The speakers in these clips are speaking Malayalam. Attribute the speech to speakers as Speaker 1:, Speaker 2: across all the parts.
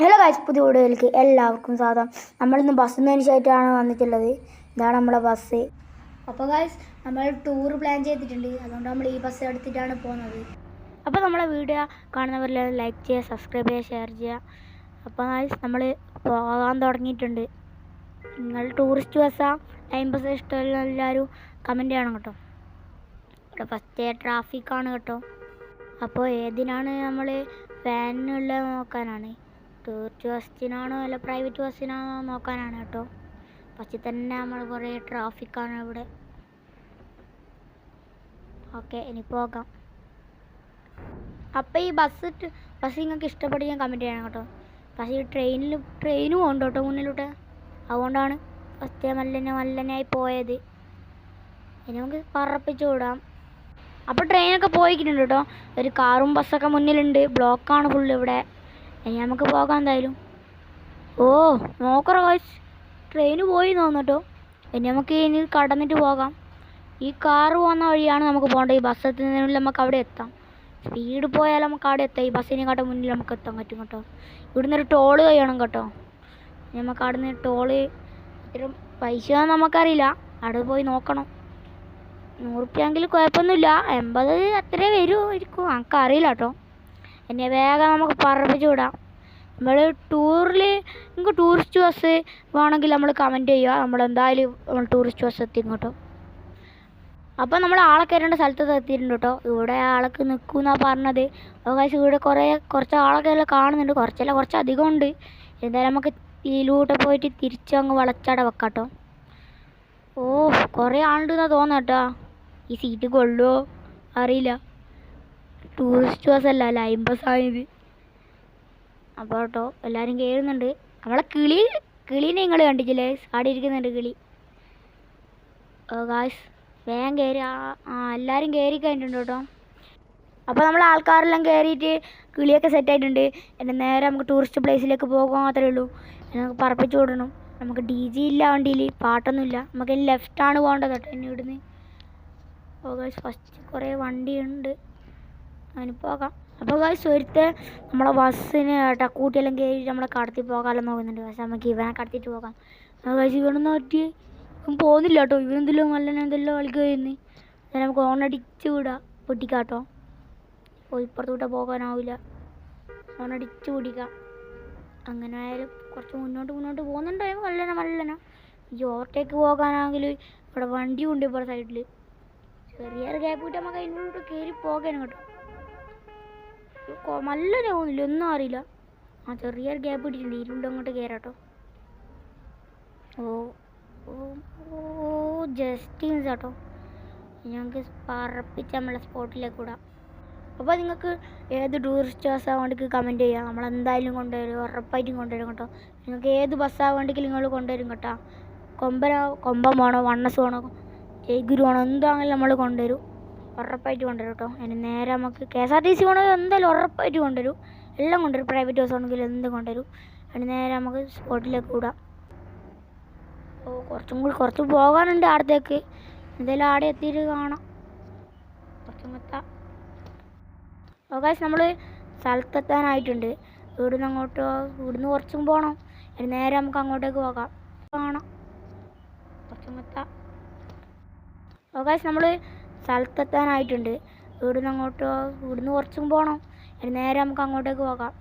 Speaker 1: ഹലോ ഗൈസ്, പുതിയ വീഡിയോയിലേക്ക് എല്ലാവർക്കും സ്വാഗതം. നമ്മളിന്ന് ബസ്സിന് അനുസരിച്ചാണ് വന്നിട്ടുള്ളത്. ഇതാണ് നമ്മളെ ബസ്. അപ്പോൾ ഗൈസ്, നമ്മൾ ടൂർ പ്ലാൻ ചെയ്തിട്ടുണ്ട്. അതുകൊണ്ട് നമ്മൾ ഈ ബസ് എടുത്തിട്ടാണ് പോകുന്നത്. അപ്പോൾ നമ്മളെ വീഡിയോ കാണുന്നവരെല്ലാം ലൈക്ക് ചെയ്യുക, സബ്സ്ക്രൈബ് ചെയ്യുക, ഷെയർ ചെയ്യുക. അപ്പോൾ ഗൈസ്, നമ്മൾ പോകാൻ തുടങ്ങിയിട്ടുണ്ട്. നിങ്ങൾ ടൂറിസ്റ്റ് ബസ്സാണ് ലൈൻ ബസ് ഇഷ്ടമുള്ള എല്ലാവരും കമൻറ്റ് ചെയ്യണം കേട്ടോ. ഇവിടെ ഫസ്റ്റ് ട്രാഫിക്കാണ് കേട്ടോ. അപ്പോൾ ഏതിനാണ് നമ്മൾ വാനിനുള്ളത് നോക്കാനാണ്, ടൂറിസ്റ്റ് ബസ്സിനാണോ അല്ല പ്രൈവറ്റ് ബസ്സിനാണോ നോക്കാനാണ് കേട്ടോ. പക്ഷേ തന്നെ നമ്മൾ കുറേ ട്രാഫിക്കാണ് ഇവിടെ. ഓക്കെ, ഇനി പോകാം. അപ്പോൾ ഈ ബസ് നിങ്ങൾക്ക് ഇഷ്ടപ്പെട്ട് ഞാൻ കമൻറ്റ് ചെയ്യണം കേട്ടോ. പക്ഷേ ഈ ട്രെയിനും ഉണ്ട് കേട്ടോ മുന്നിലോട്ട്. അതുകൊണ്ടാണ് ഫസ്റ്റ് മല്ലനായി പോയത്. ഇനി നമുക്ക് പറപ്പിച്ച് വിടാം. അപ്പോൾ ട്രെയിനൊക്കെ പോയിട്ടുണ്ട് കേട്ടോ. ഒരു കാറും ബസ്സൊക്കെ മുന്നിലുണ്ട്. ബ്ലോക്കാണ് ഫുള്ള് ഇവിടെ. ഇനി നമുക്ക് പോകാം എന്തായാലും. ഓ നോക്കറ ഗൈസ്, ട്രെയിന് പോയി തോന്നുട്ടോ. ഇനി നമുക്ക് ഇനി കടന്നിട്ട് പോകാം. ഈ കാറ് പോകുന്ന വഴിയാണ് നമുക്ക് പോകേണ്ടത്. ഈ ബസ് എത്തുന്നതിനുള്ളിൽ നമുക്ക് അവിടെ എത്താം. സ്പീഡ് പോയാൽ നമുക്ക് അവിടെ എത്താം. ഈ ബസ്സിനെക്കാട്ടും മുന്നിൽ നമുക്ക് എത്താൻ പറ്റും കേട്ടോ. ഇവിടുന്ന് ഒരു ടോള് കഴിയണം കേട്ടോ. നമുക്ക് അവിടെ നിന്ന് ടോള് ഇത്ര പൈസ നമുക്കറിയില്ല, അവിടെ പോയി നോക്കണം. 100 റുപ്യെങ്കിൽ കുഴപ്പമൊന്നുമില്ല, 80 അത്രേ വരുമായിരിക്കും, നമുക്കറിയില്ല കേട്ടോ. എന്നെ വേഗം നമുക്ക് പറപ്പിച്ച് വിടാം. നമ്മൾ നിങ്ങൾക്ക് ടൂറിസ്റ്റ് ബസ് വേണമെങ്കിൽ നമ്മൾ കമൻറ്റ് ചെയ്യുക. നമ്മളെന്തായാലും ടൂറിസ്റ്റ് ബസ് എത്തിക്കും കേട്ടോ. അപ്പോൾ നമ്മൾ ആളെ കയറേണ്ട സ്ഥലത്ത് എത്തിയിട്ടുണ്ട് കേട്ടോ. ഇവിടെ ആളൊക്കെ നിൽക്കുമെന്നാണ് പറഞ്ഞത്. അപ്പോൾ ഇവിടെ കുറച്ച് ആളൊക്കെ എല്ലാം കാണുന്നുണ്ട്. കുറച്ചധികം ഉണ്ട്. എന്തായാലും നമുക്ക് ഇതിലൂടെ പോയിട്ട് തിരിച്ചങ്ങ് വളച്ചട വെക്കാം കേട്ടോ. ഓ കുറേ ആളുണ്ടെന്നാണ് തോന്നുന്നത് കേട്ടോ. ഈ സീറ്റ് കൊള്ളുമോ അറിയില്ല. ടൂറിസ്റ്റ് ബസ്സല്ല, ലൈൻ ബസ്സായത്. അപ്പോൾ കേട്ടോ എല്ലാവരും കയറുന്നുണ്ട്. നമ്മളെ കിളീനെ നിങ്ങൾ കണ്ടിട്ടില്ലേ? അവിടെ ഇരിക്കുന്നുണ്ട് കിളി. ഗായ്സ് വേഗം കയറി. എല്ലാവരും കയറി കഴിഞ്ഞിട്ടുണ്ട് കേട്ടോ. അപ്പോൾ നമ്മൾ ആൾക്കാരെല്ലാം കയറിയിട്ട് കിളിയൊക്കെ സെറ്റായിട്ടുണ്ട്. എൻ്റെ നേരെ നമുക്ക് ടൂറിസ്റ്റ് പ്ലേസിലേക്ക് പോകാൻ മാത്രമേ ഉള്ളൂ. നമുക്ക് പറപ്പിച്ച് വിടണം. നമുക്ക് DJ ഇല്ല വണ്ടിയിൽ, പാട്ടൊന്നുമില്ല. നമുക്ക് ലെഫ്റ്റാണ് പോകേണ്ടത് കേട്ടോ. ഇനി ഇവിടുന്ന് ഗായ്സ് ഫസ്റ്റ് കുറേ വണ്ടിയുണ്ട്, അതിന് പോകാം. അപ്പോൾ ഗായ്സ് ഒരുത്തെ നമ്മളെ ബസ്സിന് ടക്കൂട്ടിയെല്ലാം കയറിയിട്ട് നമ്മളെ കടത്തി പോകാമെല്ലാം നോക്കുന്നുണ്ട്. പക്ഷേ നമുക്ക് ഇവനെ കടത്തിയിട്ട് പോകാം. ഗായ്സ് ഇവനൊന്നും പറ്റി ഇവൻ പോകുന്നില്ല കേട്ടോ. ഇവനെന്തെല്ലോ എന്തെല്ലോ കളിക്കുകയെന്ന്. അതായത് നമുക്ക് ഓണടിച്ച് വിടാം, പൊട്ടിക്കാം കേട്ടോ. ഇപ്പുറത്തോട്ട് പോകാനാവില്ല, ഓണടിച്ച് പിടിക്കാം. അങ്ങനെ ആയാലും കുറച്ച് മുന്നോട്ട് പോകുന്നുണ്ടായും മല്ലന. ഈ ഓവർടേക്ക് പോകാനാണെങ്കിൽ ഇവിടെ വണ്ടി ഉണ്ട് ഇപ്പോൾ സൈഡിൽ. ചെറിയൊരു ഗ്യാപ്പ് കിട്ടി നമുക്ക് അതിനോട്ട് കയറി പോകാനും കേട്ടോ. മല്ലനെ പോകുന്നില്ല, ഒന്നും അറിയില്ല. ചെറിയൊരു ഗ്യാപ്പ് കിട്ടിയിട്ടുണ്ട്. ഇരുണ്ട് അങ്ങോട്ട് കയറാം കേട്ടോ. ഓ ജസ്റ്റ് മിസ് കേട്ടോ. ഞങ്ങൾക്ക് പറപ്പിച്ച് നമ്മളെ സ്പോട്ടിലേക്ക് വിടാം. അപ്പോൾ നിങ്ങൾക്ക് ഏത് ടൂറിസ്റ്റ് ബസ്സാണ് വേണ്ടിക്ക് കമൻറ്റ് ചെയ്യാം. നമ്മളെന്തായാലും കൊണ്ടുവരും, ഉറപ്പായിട്ടും കൊണ്ടുവരും കേട്ടോ. നിങ്ങൾക്ക് ഏത് ബസ്സാണ് വേണ്ടിക്ക് നിങ്ങൾ കൊണ്ടുവരും കേട്ടോ. കൊമ്പം വേണോ, വണ്ണസ് വേണോ, ജയ്ഗുരു വേണോ, എന്താണെങ്കിലും നമ്മൾ കൊണ്ടുവരും, ഉറപ്പായിട്ട് കൊണ്ടുവരും കേട്ടോ. അതിന് നേരെ നമുക്ക് KSRTC വേണമെങ്കിൽ എന്തായാലും ഉറപ്പായിട്ട് കൊണ്ടുവരും. എല്ലാം കൊണ്ടുവരും. പ്രൈവറ്റ് ബസ് ആണെങ്കിൽ എന്ത് കൊണ്ടുവരും. അതിന് നേരെ നമുക്ക് സ്പോട്ടിലേക്ക് വിടാം. കുറച്ച് പോകാനുണ്ട് അടുത്തേക്ക്. എന്തായാലും ആടെ എത്തിയിട്ട് കാണാം. കുറച്ചും എത്താം. ഗായ്സ് നമ്മൾ സ്ഥലത്തെത്താനായിട്ടുണ്ട്. ഇവിടുന്ന് കുറച്ചും പോകണം. അതിന് നേരെ നമുക്ക് അങ്ങോട്ടേക്ക് പോകാം. കാണാം, കുറച്ചും എത്താം. ഗായ്സ് നമ്മൾ സ്ഥലത്തെത്താനായിട്ടുണ്ട്. ഇവിടുന്ന് കുറച്ചും പോകണം. അതിന് നേരെ നമുക്ക് അങ്ങോട്ടേക്ക് പോകാം.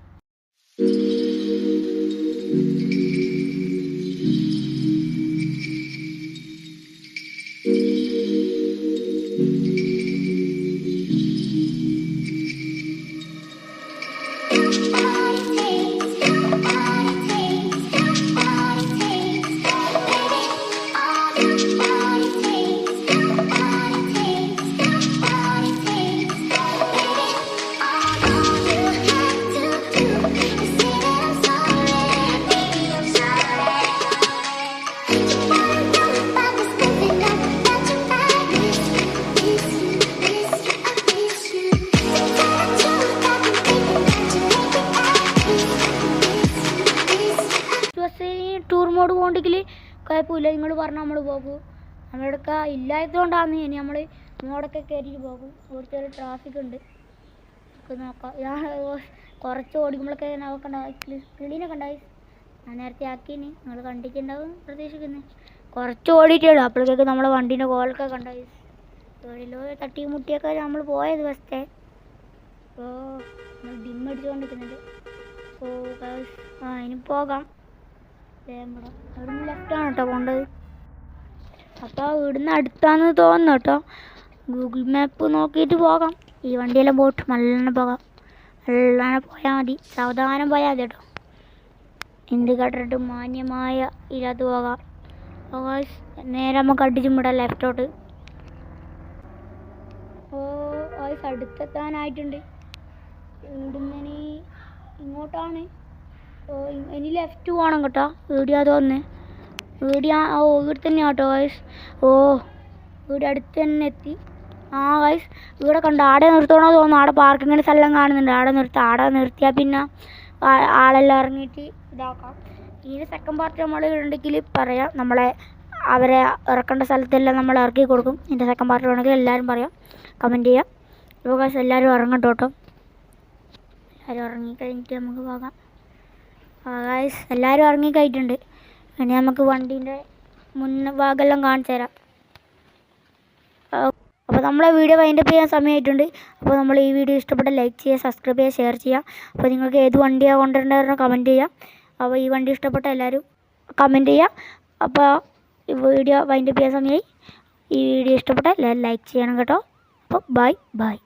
Speaker 1: ടൂർ മോഡ് പോകണ്ടെങ്കിൽ കുഴപ്പമില്ല, നിങ്ങൾ പറഞ്ഞാൽ നമ്മൾ പോകും. നമ്മളെടുക്കുക ഇല്ലാത്തതുകൊണ്ടാണ് ഇനി നമ്മൾ മോഡൊക്കെ കയറിയിട്ട് പോകും. ഇവിടുത്തെ ഒരു ട്രാഫിക് ഉണ്ട്, നോക്കാം. കുറച്ച് ഓടിക്കുമ്പോഴൊക്കെ നോക്കണ്ട കിളീനൊക്കെ ഉണ്ടായി. ഞാൻ നേരത്തെ ആക്കിന് നിങ്ങൾ കണ്ടിട്ടുണ്ടാവും പ്രതീക്ഷിക്കുന്നത്. കുറച്ച് ഓടിയിട്ടുള്ളൂ അപ്പോഴത്തേക്ക് നമ്മളെ വണ്ടീൻ്റെ കോലൊക്കെ കണ്ടായി. എവിടെയല്ലോ തട്ടി മുട്ടിയൊക്കെ നമ്മൾ പോയത് ഫസ്റ്റേ. അപ്പോൾ നമ്മൾ ഡിമ്മടിച്ചുകൊണ്ടിരിക്കുന്നുണ്ട്. ഇനി പോകാം. ഇവിടുന്ന് ലെഫ്റ്റാണ് കേട്ടോ പോകേണ്ടത്. അപ്പോൾ ഇവിടുന്ന് അടുത്താന്ന് തോന്നുന്നു കേട്ടോ. ഗൂഗിൾ മാപ്പ് നോക്കിയിട്ട് പോകാം. ഈ വണ്ടിയെല്ലാം പോയിട്ട് നല്ലോണം പോകാം. നല്ലോണം പോയാൽ മതി, സാവധാനം പോയാൽ മതി കേട്ടോ. എന്ത് കണ്ടിട്ട് മാന്യമായ ഇതിനകത്ത് പോകാം. നേരെ നമുക്ക് അടിച്ചും വിടാം ലെഫ്റ്റോട്ട്. അടുത്തെത്താനായിട്ടുണ്ട്. ഇവിടുന്ന് ഇങ്ങോട്ടാണ്. ഇനി ലെഫ്റ്റ് പോകണം കേട്ടോ. വീഡിയോ തോന്നുന്നത് വീഡിയോ ഇവിടെ തന്നെയാണ് കേട്ടോ ഗൈസ്. ഇവിടെ അടുത്ത് തന്നെ എത്തി. ഗൈസ് ഇവിടെ കണ്ടോ, ആടെ നിർത്തണോ തോന്നുന്നു. ആടെ പാർക്കിങ്ങിന് സ്ഥലം കാണുന്നുണ്ട്. ആടെ നിർത്തിയാൽ പിന്നെ ആളെല്ലാം ഇറങ്ങിയിട്ട് ഇതാക്കാം. ഇതിന് സെക്കൻഡ് പാർട്ട് നമ്മൾ ഉണ്ടെങ്കിൽ പറയാം. അവരെ ഇറക്കേണ്ട സ്ഥലത്തെല്ലാം നമ്മൾ ഇറക്കി കൊടുക്കും. ഇതിൻ്റെ സെക്കൻഡ് പാർട്ട് വേണമെങ്കിൽ എല്ലാവരും പറയാം, കമൻറ്റ് ചെയ്യാം. ഇപ്പോൾ ഗൈസ് എല്ലാവരും ഇറങ്ങട്ടോ കേട്ടോ. എല്ലാവരും ഇറങ്ങിക്കഴിഞ്ഞിട്ട് നമുക്ക് പോകാം. ഗൈസ് എല്ലാവരും ഇറങ്ങിക്കഴിഞ്ഞിട്ടുണ്ട്. ഇനി നമുക്ക് വണ്ടീൻ്റെ ഭാഗമെല്ലാം കാണിച്ചു തരാം. അപ്പോൾ നമ്മളെ വീഡിയോ വൈൻഡപ്പ് ചെയ്യാൻ സമയമായിട്ടുണ്ട്. അപ്പോൾ നമ്മൾ ഈ വീഡിയോ ഇഷ്ടപ്പെട്ട ലൈക്ക് ചെയ്യുക, സബ്സ്ക്രൈബ് ചെയ്യുക, ഷെയർ ചെയ്യുക. അപ്പോൾ നിങ്ങൾക്ക് ഏത് വണ്ടിയാണ് കൊണ്ടുവരേണ്ടതെന്ന് കമൻറ്റ് ചെയ്യുക. അപ്പോൾ ഈ വണ്ടി ഇഷ്ടപ്പെട്ട എല്ലാവരും കമൻറ്റ് ചെയ്യുക. അപ്പോൾ ഈ വീഡിയോ വൈൻഡപ്പ് ചെയ്യാൻ സമയമായി. ഈ വീഡിയോ ഇഷ്ടപ്പെട്ട എല്ലാവരും ലൈക്ക് ചെയ്യണം കേട്ടോ. അപ്പോൾ ബൈ.